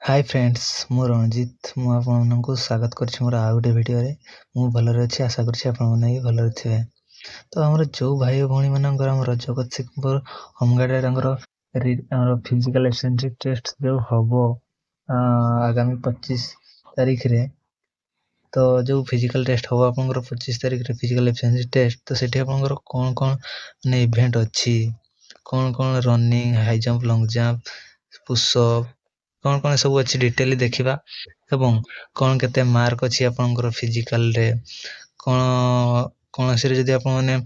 Hi friends मु रणजित मु आपको स्वागत करछि मोर आ गोटे वीडियो रे मु भलरे अछि आशा करछि आपन माने भी भलरे थिबे। तो हमर जो भाई भौणी मानकर हमर जगत सिंहपुर होमगार्ड रंगर हमर फिजिकल एसेंट्रिक टेस्ट जो हबो आगामी 25 तारीख रे। तो जो फिजिकल टेस्ट हबो आपनकर 25 तारीख रे फिजिकल एसेंट्रिक टेस्ट तो सेठी आपनकर कोन कोन ने इवेंट अछि कोन कोन running high jump long jump push up कौन कौन सब अच्छी डिटेल देखा एवं कौन केते मार्क अच्छी आपनकर फिजिकल रे कौन कौन से जदी आपन माने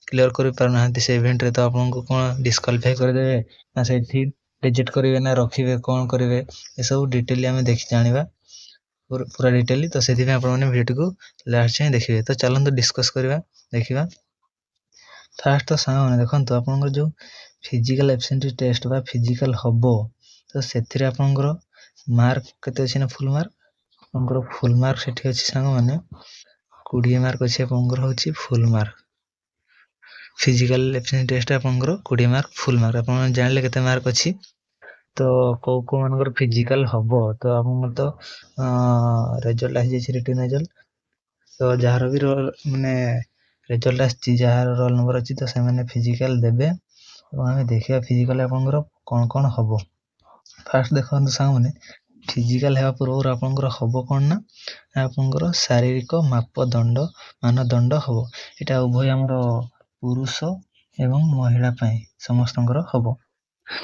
क्लियर करि पारना से इवेंट रे तो आपन को कौन डिस्क्वालीफाई कर देबे ना सेठी रिजेक्ट करिवे ना रखिवे कौन करिवे ए सब डिटेल हमें देखि जानिबा पूरा डिटेल तो सेति में आपन माने वीडियो को लास्ट जाय देखिवे। तो चलन तो डिस्कस करबा देखिबा। फास्ट तो सामने माने देखंतो आपन जो फिजिकल एब्सेंट टेस्ट बा फिजिकल हबो तो सेथिरे आपनकर मार्क केते अछि ना फुल मार्क आपनकर फुल मार्क सेठी अछि संग माने 20 मार्क अछि आपनकर होछि फुल मार्क फिजिकल एब्सेंट टेस्ट आपनकर 20 मार्क फुल मार्क आपन जानले केते मार्क अछि। तो को मानकर फिजिकल हबो तो आपन तो रिजल्ट आइ जे रिटन रिजल्ट तो जहार भी माने रिजल्ट आछि जहार रोल नंबर अछि तो से माने फिजिकल देबे और हमें देखिया फिजिकल आपनकर कोन कोन हबो। फास्ट देखो सामने फिजिकल हेबा पूर्व आपनकर हबो कोन ना आपनकर शारीरिक मापदंड मानदंड हबो एटा उभय हमर पुरुष एवं महिला पई समस्तनकर हबो।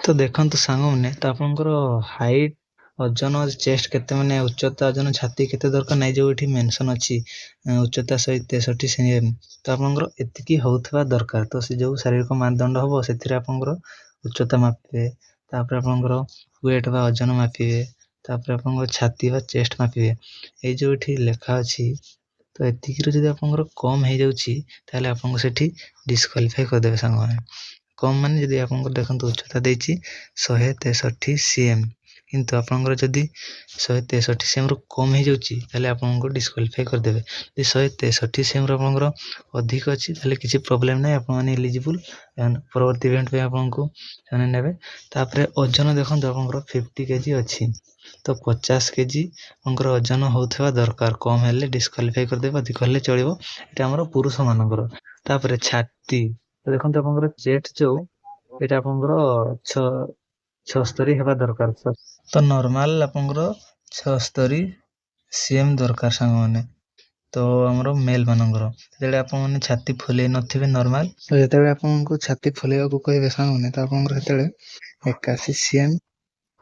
तो देखंतु सांगमने तो आपनकर हाइट ओजन चेस्ट केते माने उच्चता ओजन छाती केते दरकार नै जो एठी मेंशन अछि उच्चता 163 सेमी तो आपनकर एतिकी होथबा दरकार तो से जो शारीरिक मानदंड हबो सेथिरे आपनकर उच्चता मापे तापर आपनकर वेट बा ओजन मापिबे तापर आपनकर छाती बा चेस्ट मापिबे ए जो एठी लेखा अछि तो एतिकी रो जदी आपनकर कम हे जाउछि ताले आपनको सेठी डिस्क्वालीफाई कर देबे संग माने कम माने जदी आपनकर देखंतु उच्चता देछि 163 सीएम किंतु आपनकर जदी 163 सीएम रो कम हे जाउछि ताले आपनको डिस्क्वालीफाई कर देबे जे 163 सीएम रो आपनकर अधिक अछि ताले किछि प्रॉब्लम नै आपन माने एलिजिबल परवर्ती इवेंट पे आपनको जाने नेबे। तापर ओजन देखंतु आपनकर 50 केजी अछि तो 50 केजी आपनकर ओजन होथबा दरकार कम हेले डिस्क्वालीफाई कर देबे अधिक हेले चलिबो एटा हमर पुरुष मानकर। तापर छाती तो देखंतु आपनकर चेस्ट जो एटा आपनकर 76 हेबा दरकार तो नॉर्मल आपनकर 76 सीएम दरकार संग माने तो हमरो मेल मानकर जेले आपन माने छाती फुले नथिबे नॉर्मल तो जेतेबे आपन को छाती फुलेवा को कहबे संग माने तो आपनकर हेतेले 81 सीएम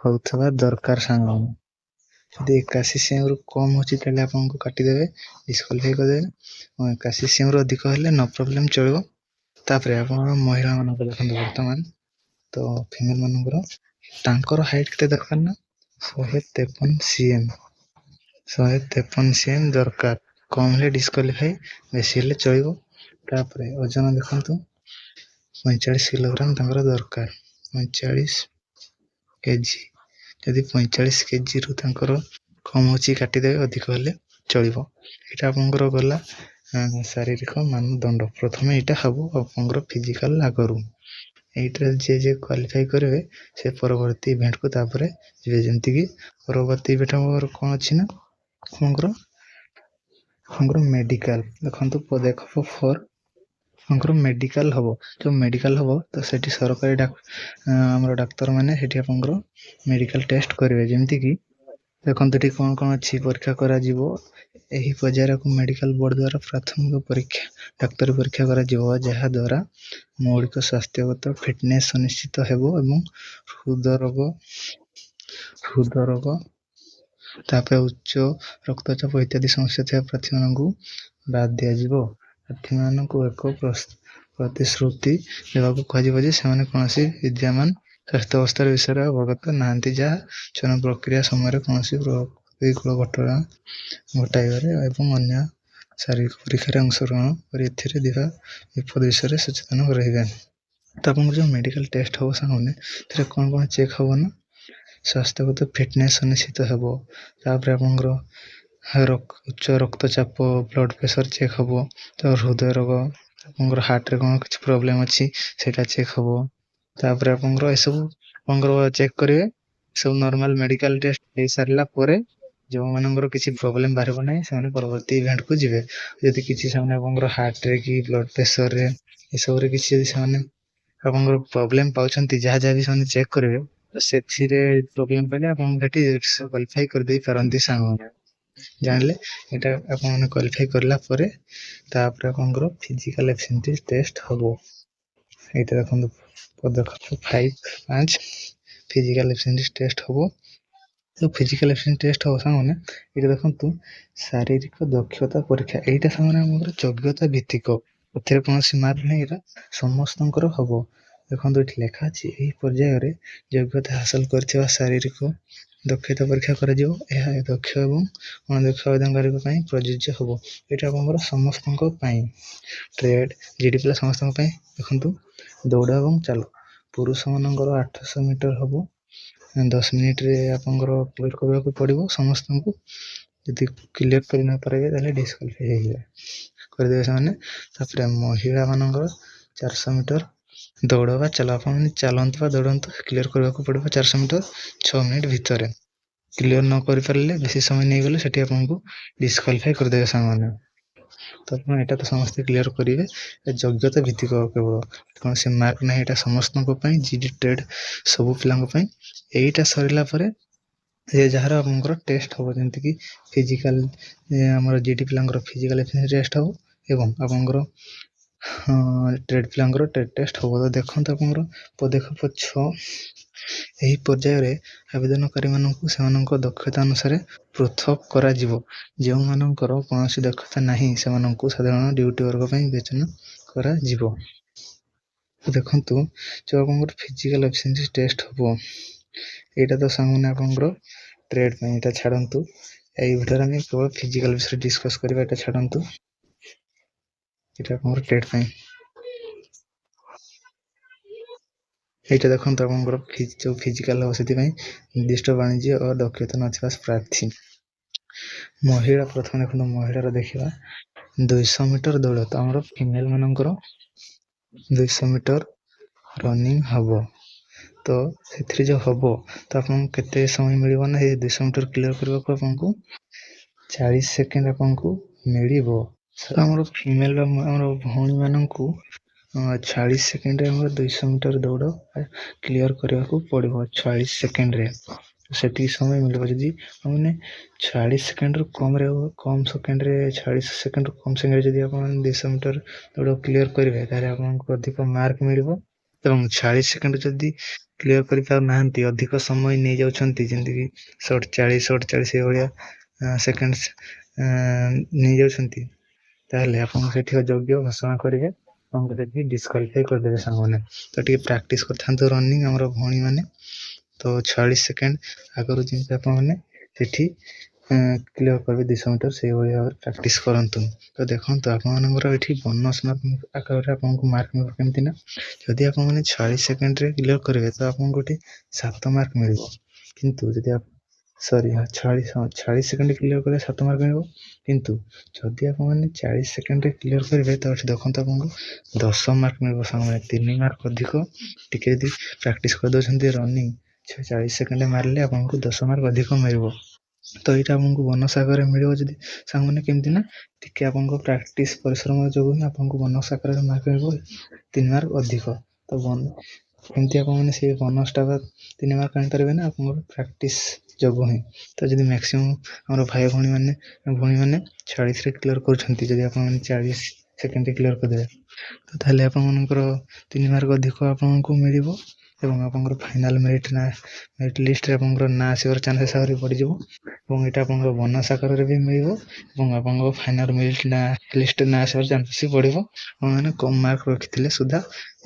होथबा दरकार संग माने जदी 81 सीएम रो कम होछि तले आपन को काटी देबे डिस्क्वालीफाई कर देबे 81 सीएम रो अधिक हेले नो प्रॉब्लम चलिबो। तापर आपन महिला मानकर देखंतु वर्तमान तो फीमेल मानकर तांकर हाइट केते दरकार ना 153 सीएम 153 सीएम दरकार कम ले डिस्क्वालीफाई बेसी ले चलिबो। तापर ओजन देखंतु 45 किलोग्राम तांकर दरकार 45 केजी जदी 45 केजी रो तांकर कम होची काटी देबे अधिक हेले चलिबो एटा आपनकर गला शारीरिक मानदंड प्रथमे एटा हबो आपनकर फिजिकल लागरू एटा जे क्वालीफाई करबे से परवर्ती इवेंट को तापरे जे जेंति कि परवर्ती इवेंट हमर कोन अछि ना हमर मेडिकल देखंतु पदक्षेप फॉर हमर मेडिकल हबो जो मेडिकल हबो तो सेठी सरकारी हमर डाक्टर माने सेठी आपनकर मेडिकल टेस्ट करबे जेंति कि देखंतु ठी कोन कोन अछि परीक्षा करा जिवो एही पजार को मेडिकल बोर्ड द्वारा प्राथमिक परीक्षा डाक्टर परीक्षा करा जिवो जहा द्वारा मौलिक स्वास्थ्यगत फिटनेस सुनिश्चित हेबो एवं हृदय रोग तापे उच्च रक्तचाप इत्यादि समस्या थे प्रार्थी मानकु बाद दिया जिवो प्रार्थी मानकु एक प्रतिश्रुति देबा को कहि बजे से माने कोनसी विद्यमान स्वास्थ्य अवस्था विषय अवगत नांती जा चयन प्रक्रिया समय कोनसी प्रतिकूल घटना घटाइबारे एवं अन्य शारीरिक परीक्षा अंशग्रहण कर एथिरे दिबा विपद विषय सचेतन रहिबे। तो आपन जो मेडिकल टेस्ट हो सामने तेरे कोन कोन चेक हो ना स्वास्थ्यगत फिटनेस सुनिश्चित हेबो तापर आपनकर उच्च रक्तचाप ब्लड प्रेशर चेक हेबो तो हृदय रोग आपनकर हार्ट रे कोन किछ प्रॉब्लम अछि सेटा चेक हेबो तापर आपनकर ए सब आपनकर चेक करिवे सब नॉर्मल मेडिकल टेस्ट हो सारा पर जो मानकर किसी प्रोब्लेम बाहर ना से परवर्ती इवेंट को जी जदि किसी से हार्ट रे कि ब्लड प्रेशर रे ये सब किसी आपंकर प्रोब्लेम पाँच जहाँ जहाँ भी से चेक करेंगे तो से प्रोब्लेम पाइले आप क्वालिफाई कर दे पारती सांग जानले यहाँ आपने क्वालिफाई करलापर आपंकर फिजिकल एफिशिएंसी टेस्ट हम ये देखो पदक्षेप 5 फिजिकल एफिशिएंसी टेस्ट हम तो फिजिकल एफिशिएंसी टेस्ट हम सांगे ये देखो शारीरिक दक्षता परीक्षा यहाँ सांगे योग्यता भित्तिक कौन मार्क नहीं यहाँ समस्त हम देखो ये लेखा अच्छी यही पर्यायर योग्यता हासिल कर शारीरिक दक्षता परीक्षा कर दक्ष एवं अणदक्ष आवेदनकारी प्रযোज्य हम यहाँ आप समस्त ट्रेड जीडी समस्त देखो दौड़ और चाल पुरुष मानकर 800 मीटर हम 10 मिनिट रे आपंकर क्लियर करने पड़ो समस्त को यदि क्लियर करना पारे डिस्क्वालिफाई करदे से महिला मानकर 400 मीटर दौड़ बा चल आप चलतु दौड़तु क्लियर करने पड़ो 400 मीटर 6 मिनिट भितर क्लियर न कर पारे बेसी समय नहीं गले से आपको डिस्क्वालिफाई करदे सामने तो यहाँ तो समस्त क्लियर करेंगे योग्यता भित्तिक केवल कौन से मार्क ना यहाँ समस्त जीडी ट्रेड सब पिला यहीटा सरला ये जार आप टेस्ट हम जमीक फिजिकल आम जीडी पिला फिजिकल एफिशिएंसी टेस्ट हम एवं आपंकर ट्रेड पिला ट्रेड टेस्ट हम तो देखो आप पदक्षेप 6 यही पर्यायर आवेदनकारी मानक दक्षता अनुसार पृथक करा जो मानकर कौन दक्षता नहीं से साधारण ड्यूटी वर्ग विवेचना करा देखु जो आप फिजिकल एफिशिएंसी टेस्ट हम यहाँ तो सामने आप ट्रेड यहाँ छाड़ू यही भितर आम केवल फिजिकल विषय डिस्कस करवा छाड़ू यहाँ ट्रेड यहाँ देखो आप जो फिजिकल हम से निर्दिष्ट वाणिज्य और दक्षता ना प्रार्थी महिला प्रथम देखो महिला देखा 200 मीटर दौड़ तो आम फिमेल मानकर 200 मीटर रनिंग हम तो से जो हम तो आप केते समय मिल ना ये 200 मीटर क्लियर करने को आपको 40 सेकेंड आपको मिल आम फिमेल भौणी मान 40 सेकेंड 200 मीटर दौड़ क्लियर करने को पड़ो 40 सेकेंड से समय मिल जदि मैंने 40 सेकेंड कम सेकेंड 40 सेकेंड कम सेकेंड जब आप 200 मीटर दौड़ क्लियर करेंगे आपको अधिक मार्क मिल 40 सेकेंड जदि क्लियर करना अधिक समय नहीं जाती जमीक शॉर्ट 40 भाया सेकेंड नहीं जाती आप योग्य घोषणा करेंगे डिस्क्वालिफाई करदे सांग तो टी प्रैक्टिस कर रनिंग आम भौणी मैंने तो 40 सेकेंड आगु जमी आपठी क्लियर करेंगे 200 मीटर से भाव प्रैक्टिस करूँ तो देखो आपंकर ये बोनस आकार आपको मार्क मिल कमी ना जदि आप 40 सेकेंड क्लियर करेंगे तो आपको 7 मार्क मिल किंतु जदि आप सॉरी 40 सेकेंड क्लियर करेंगे 7 मार्क मिल किंतु जदि आप 40 सेकेंड क्लियर करेंगे तो देखो आपको 10 मार्क मिल सामने 3 मार्क अधिक टी प्रैक्टिस कर दे रनिंग 40 सेकेंड मारे आपको 10 मार्क अधिक मिल तो यहाँ आपको बोनस आकार मिले जब सांग मैंने केमती ना टी आपको प्रैक्टिस परिश्रम जो आपको बोनस आकार मार्क मिल 3 मार्क अधिक तो कमती आपने बोनसटा 3 मार्क आनीपारे ना आप प्रैक्टिस जो ही तो जब मैक्सिमम आम भाई भौणी मैंने 40 क्लियर कर 40 सेकेंड क्लियर करदे तो ताले आपंकर 3 मार्क अधिक आपको मिल एवं आप फाइनाल मेरिट लिस्ट ना आसवर चान्सेस आहरी बढ़ यहाँ आप बोनस आकार भी मिल आप फाइनाल मेरिट लिस्ट ना आसवर चान्सेस बढ़ मैंने कम मार्क रखी सुधा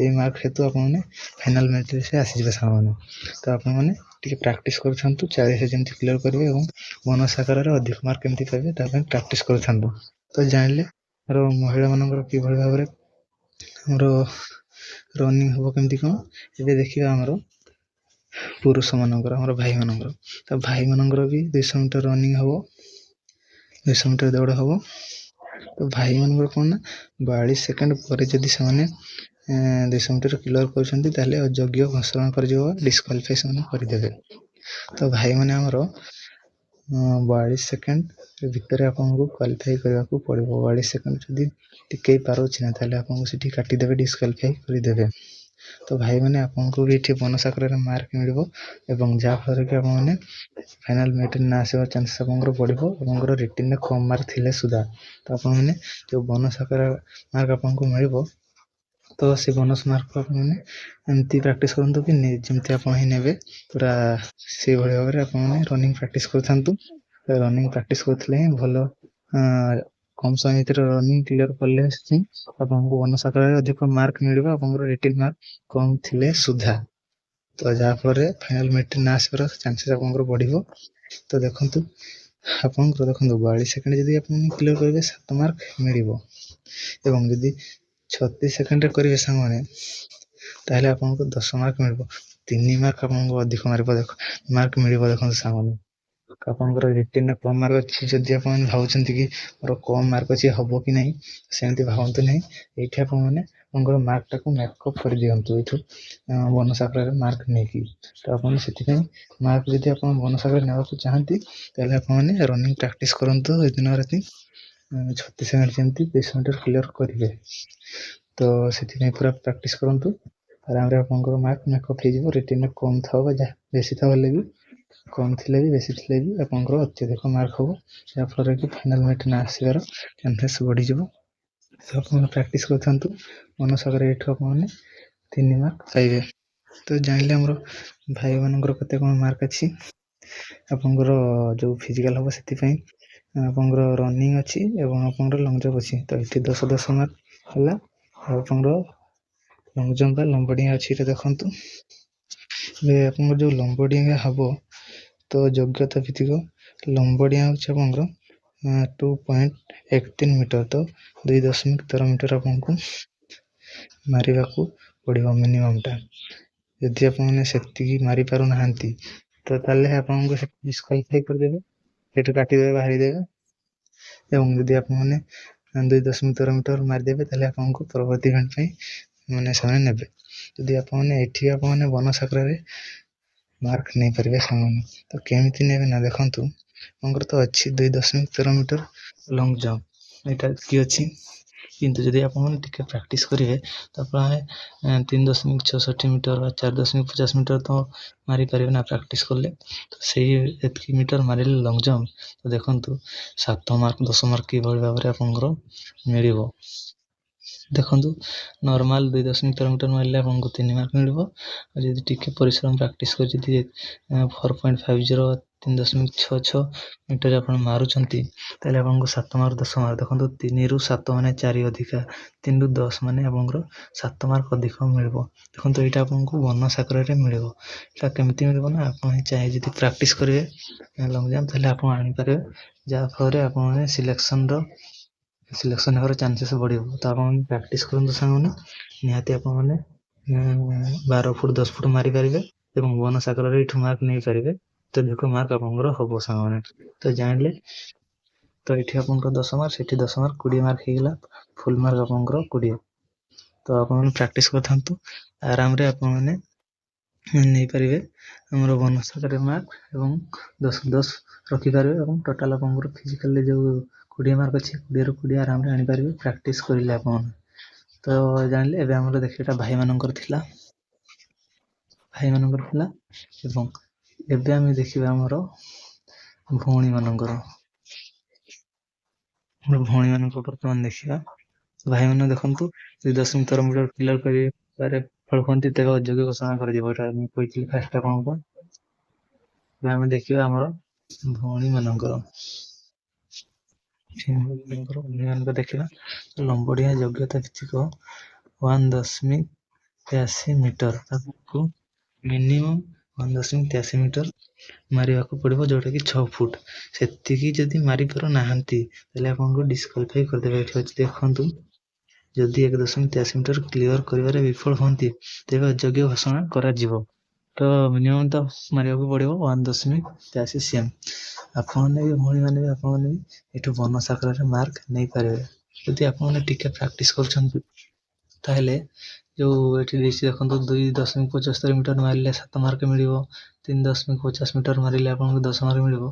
ये मार्क हेतु आपने फाइनाल मेरिट लिस्ट आसीजे सामने तो आपने प्रैक्टिस कर 40 जमी क्लियर करेंगे और बोनस आकार अधिक मार्क केमती पाइबे प्रैक्टिस कर तो जानले महिला मानकर कि भाव में रनिंग हम कमी कौन ये देखिए आमर पुरुष मानकर आम भाई मानकर तो भाई मानकर भी 200 मीटर रनिंग हम 200 मीटर दौड़ हम तो भाई मानकर कौन ना 42 सेकेंड पर जदि से 200 मीटर क्लियर कर योग्य घोषणा कर डिस्क्वालिफाई करदे तो भाई मैंने आमर 42 सेकेंड भितर आपको क्वालिफाई करने को पड़ो। 42 सेकेंड जदि टिके पारोछि ना ताले आपको सेठी काटिदेवे, डिस्क्वालिफाई करदेवे। तो भाई मैंने आपको भी ये बोनस आकार मार्क मिल जहाँफल कि आपने फाइनाल मेट्रिक ना आसवर चान्सेस आप बढ़ो रिटिन कम मार्क थे सुधा। तो आपने जो बोनस आकार मार्क आपको मिल तो से बोनस मार्क को आपने एमती प्राक्ट करूँ कि जमती आप ने पूरा से भाव में आपने रनिंग प्राक्ट करूँ। रनिंग प्राक्ट करते ही भल कम समय भर रनिंग क्लीयर कले आपको बोनस आकार अधिक मार्क मिल रिटिन मार्क कम थे सुधा। तो जहाँफल फाइनाल मेट्रिक ना आसवर चान्सेस आप बढ़ो। तो देखो आप देखो 42 सेकेंड जब आप क्लीयर करेंगे 7 मार्क मिल। 36 सेकेंड करेंगे सांगे ताहले आपको 10 मार्क मिल। 3 मार्क आपको अधिक मार्क मिल। देखो सांगे आपंकर रिटिन कम मार्क अच्छी जदि आप भावुं कि मोर कम मार्क अच्छी हम कि नहीं सेमती भावतु नहीं। ये आपने मार्क टाक मेकअप कर दिंतु ये बोनस आकार मार्क नहीं कि। तो आपने मार्क जब आप बोनस आकार ना चाहती आपने रनिंग प्राक्ट करूँ दिन राति 36 मिनट जमी 20 मिनट क्लीयर करेंगे। तो से पूरा प्राक्ट करूँ आराम आप मार्क मेकअप हो रिटिन कम था बेसी था भी कम थे भी बेसी थे भी आपंकर अत्यधिक मार्क हम जहाँफल कि फाइनाल मेट्रिक ना आसवर चान्सेस बढ़ी। तो आप प्राक्ट करूँ बोनस आकार ये आपने 3 मार्क पाइबे। तो जानिले आमर भाई मानकर केते कौन मार्क अच्छी आपंकर जो फिजिकल हम से आपंकर रनिंग अच्छी एवं आपंकर लंग जंप अच्छी। तो ये 10 मार्क है आपंकर लंग जंप लंब डिंगा अच्छी। देखूँ आप जो लंब डिंगा हम तो योग्यता भित्तिक लंब डिंगा हूँ 2.13 मीटर। तो 2.13 मीटर आपको मारिबा को पड़ो मिनिमम टा। यदि आपने से मारी पार ना तो ताले आपको डिस्क्वालिफाई करदेवे, सेठ काटिदेवे, बाहरीदेवे। एवं यदि आपने 2.13 मीटर मारिदेवे ताले आपको परवर्ती इवेंट मैंने से ने। यदि आपने बोनस आकार मार्क नहीं पारे सामने तो केमी ने ना देखूँ आपंकर तो अच्छी 2.13 मीटर लंग जंप यहाँ कि अच्छी। किंतु जदि आप प्राक्ट करेंगे तो आप 3.66 मीटर 4.50 मीटर तो मारी पारे ना प्राक्ट कले। तो सही मीटर मारे लंग जंप तो देखूँ 7 मार्क 10 मार्क कि भाव में आपंकर मिल। देखो नॉर्मल 2.13 मीटर मारे आपको 3 मार्क मिल। टी परिश्रम प्राक्ट कर 4.50 3.66 मीटर आप मारुंट आपको 7 मार्क 10 मार्क। देखो 3 ରୁ 7 माने 4 अधिका 3 ରୁ 10 माने आप 7 मार्क अधिक मिल। देखो यहाँ आपको बोनस आकार मिल। केमती मिल ना आप चाहे जब प्राक्ट करेंगे लंग जंप तो आप आनीपारे जहाँफल आप सिलेक्शन होकर चान्सेस बढ़। तो आप प्राक्ट करूँ सांगे निहाती आपने 12 फुट 10 फुट मारी पारे और बोनस आकार ये मार्क नहीं पारे तो देखो मार्क आपंकर हम सांगे। तो जानिले तो ये आप 10 मार्क से 10 मार्क 20 मार्क होगा फुल मार्क आपंकर 20। तो आप प्राक्ट करूँ आराम आपने नहीं पारे आम बोनस आकार मार्क और 10 रखिपारे और टोटाल आप फिजिकल जो 20 मार्क अच्छी 20 ରୁ 20 आराम आनीपारे प्राक्ट करेंगे आप। तो जानिले एवं आम देखिए भाई मानकर एवं आम देखा आमर भौणी मानकर भौणी मान बर्तमान देखा भाई मैंने देखूँ 2.13 मीटर क्लियर कर फल कहते तेज अयोग्य घोषणा कर फास्ट आपको आम देखा आमर भौणी मानकर देखा लंब डिंगा योग्यता भित्तिक 1.83 मीटर मिनिमम 1.83 मीटर मारे पड़ो जोटा कि 6 फुट से जदि मारी पार ना आपको डिस्क्वालिफाई करदे। देखूँ जदि 1.83 मीटर क्लीयर कर विफल हमें तेज अयोग्य घोषणा कर। तो मिनिमम तो मारे पड़ो 1.83 cm। आपने भी भाई मैंने भी आपने भी ये बोनस आकार मार्क नहीं पारे। यदि आपने टिके प्राक्ट कर ତାହେଲେ ଯେଉଁ ଏଠି ଦେଇଛି ଦେଖନ୍ତୁ 2.75 ମିଟର ମାରିଲେ 7 ମାର୍କ ମିଳିବ, 3.50 ମିଟର ମାରିଲେ ଆପଣଙ୍କୁ 10 ମାର୍କ ମିଳିବ।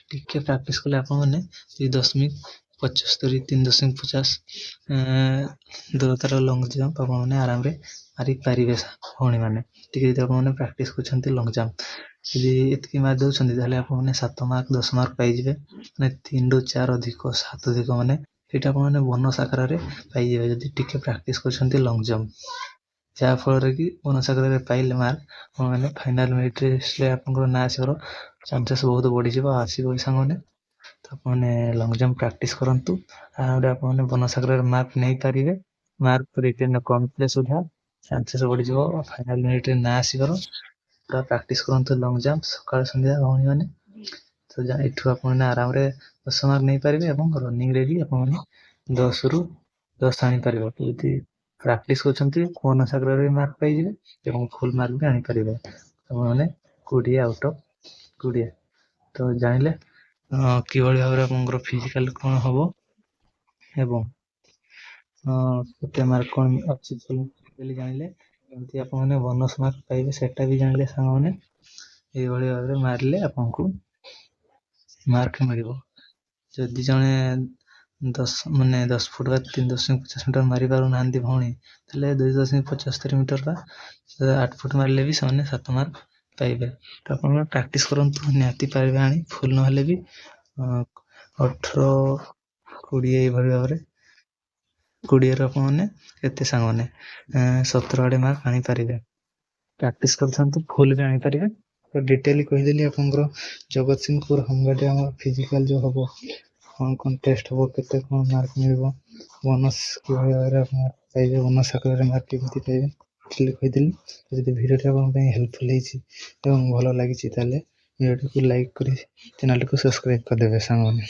ଟିକେ ପ୍ରାକ୍ଟିସ୍ କଲେ ଆପଣମାନେ 2.75 3.50 ଦୂରତାର ଲଙ୍ଗ ଜମ୍ପ ଆପଣମାନେ ଆରାମରେ ମାରିପାରିବେ ଭଉଣୀମାନେ। ଟିକେ ଯଦି ଆପଣମାନେ ପ୍ରାକ୍ଟିସ୍ କରୁଛନ୍ତି ଲଙ୍ଗ ଜମ୍ପ, ଯଦି ଏତିକି ମାରି ଦେଉଛନ୍ତି ତାହେଲେ ଆପଣମାନେ 7 ମାର୍କ 10 ମାର୍କ ପାଇଯିବେ। ମାନେ 3 ରୁ 4 ଅଧିକ 7 ଅଧିକ ମାନେ ସେଇଟା ଆପଣମାନେ ବୋନସ୍ ଆକାରରେ ପାଇଯିବେ ଯଦି ଟିକେ ପ୍ରାକ୍ଟିସ୍ କରୁଛନ୍ତି ଲଙ୍ଗ ଜମ୍ପ। ଯାହାଫଳରେ କି ବୋନସ୍ ଆକାରରେ ପାଇଲେ ମାର୍କ ଆପଣମାନେ ଫାଇନାଲ୍ ମେରିଟ୍ ଲିଷ୍ଟରେ ଆପଣଙ୍କର ନାଁ ଆସିବାର ଚାନ୍ସେସ୍ ବହୁତ ବଢ଼ିଯିବ। ଆସିବ ସାଙ୍ଗମାନେ, ତ ଆପଣମାନେ ଲଙ୍ଗ ଜମ୍ପ ପ୍ରାକ୍ଟିସ୍ କରନ୍ତୁ, ଆରାମରେ ଆପଣମାନେ ବୋନସ୍ ଆକାରରେ ମାର୍କ ନେଇପାରିବେ। ମାର୍କ ରିଟେନ୍ କମ୍ପ୍ଲିଟ୍ ସୁଦ୍ଧା ଚାନ୍ସେସ୍ ବଢ଼ିଯିବ ଫାଇନାଲ୍ ମେରିଟ୍ରେ ନାଁ ଆସିବାର। ପୁରା ପ୍ରାକ୍ଟିସ୍ କରନ୍ତୁ ଲଙ୍ଗ ଜମ୍ପ ସକାଳ ସନ୍ଧ୍ୟା ଭଉଣୀମାନେ। ତ ଏଠୁ ଆପଣମାନେ ଆରାମରେ 10 ମାର୍କ ନେଇପାରିବେ ଏବଂ ରନିଂରେ ବି ଆପଣମାନେ 10ରୁ 10 ଆଣିପାରିବେ। ଯଦି ପ୍ରାକ୍ଟିସ୍ କରୁଛନ୍ତି ବୋନସ୍ ଆକାରରେ ମାର୍କ ପାଇଯିବେ ଏବଂ ଫୁଲ୍ ମାର୍କ ବି ଆଣିପାରିବେ। ଆପଣମାନେ 20 ଆଉଟ୍ ଅଫ୍ 20। ତ ଜାଣିଲେ କିଭଳି ଭାବରେ ଆପଣଙ୍କର ଫିଜିକାଲ କ'ଣ ହେବ ଏବଂ କେତେ ମାର୍କ କ'ଣ ଅଛି ବୋଲି ଜାଣିଲେ, କେମିତି ଆପଣମାନେ ବୋନସ୍ ମାର୍କ ପାଇବେ ସେଟା ବି ଜାଣିଲେ ସାଙ୍ଗମାନେ। ଏଇଭଳି ଭାବରେ ମାରିଲେ ଆପଣଙ୍କୁ ମାର୍କ ମିଳିବ। ଯଦି ଜଣେ 10 ଫୁଟ ବା 3.50 ମିଟର ମାରି ପାରୁନାହାନ୍ତି ଭଉଣୀ, ତାହେଲେ 2.75 ମିଟର ବା 8 ଫୁଟ ମାରିଲେ ବି ସେମାନେ 7 ମାର୍କ ପାଇବେ। ତ ଆପଣ ପ୍ରାକ୍ଟିସ୍ କରନ୍ତୁ, ନିହାତି ପାରିବେ ଆଣି। ଫୁଲ୍ ନହେଲେ ବି 18, 20 ଏଇଭଳି ଭାବରେ 20ରୁ ଆପଣମାନେ କେତେ ସାଙ୍ଗମାନେ 17 ଆଡ଼େ ମାର୍କ ଆଣିପାରିବେ। ପ୍ରାକ୍ଟିସ୍ କରିଥାନ୍ତୁ, ଫୁଲ୍ ବି ଆଣିପାରିବେ। ତ ଡିଟେଲି କହିଦେଲି ଆପଣଙ୍କର ଜଗତସିଂହପୁର ହୋମଗାର୍ଡ଼ରେ ଆମର ଫିଜିକାଲ ଯେଉଁ ହେବ, କ'ଣ ଟେଷ୍ଟ ହେବ, କେତେ କ'ଣ ମାର୍କ ମିଳିବ, ବୋନସ୍ କିଭଳି ଭାବରେ ଆପଣ ପାଇବେ, ବୋନସ୍ ଆକାରରେ ମାର୍କ କେମିତି ପାଇବେ କହିଦେଲି। ଯଦି ଭିଡ଼ିଓଟି ଆପଣଙ୍କ ପାଇଁ ହେଲ୍ପଫୁଲ୍ ହେଇଛି ଏବଂ ଭଲ ଲାଗିଛି ତାହେଲେ ଭିଡ଼ିଓଟିକୁ ଲାଇକ୍ କରି ଚ୍ୟାନେଲଟିକୁ ସବସ୍କ୍ରାଇବ୍ କରିଦେବେ ସାଙ୍ଗମାନେ।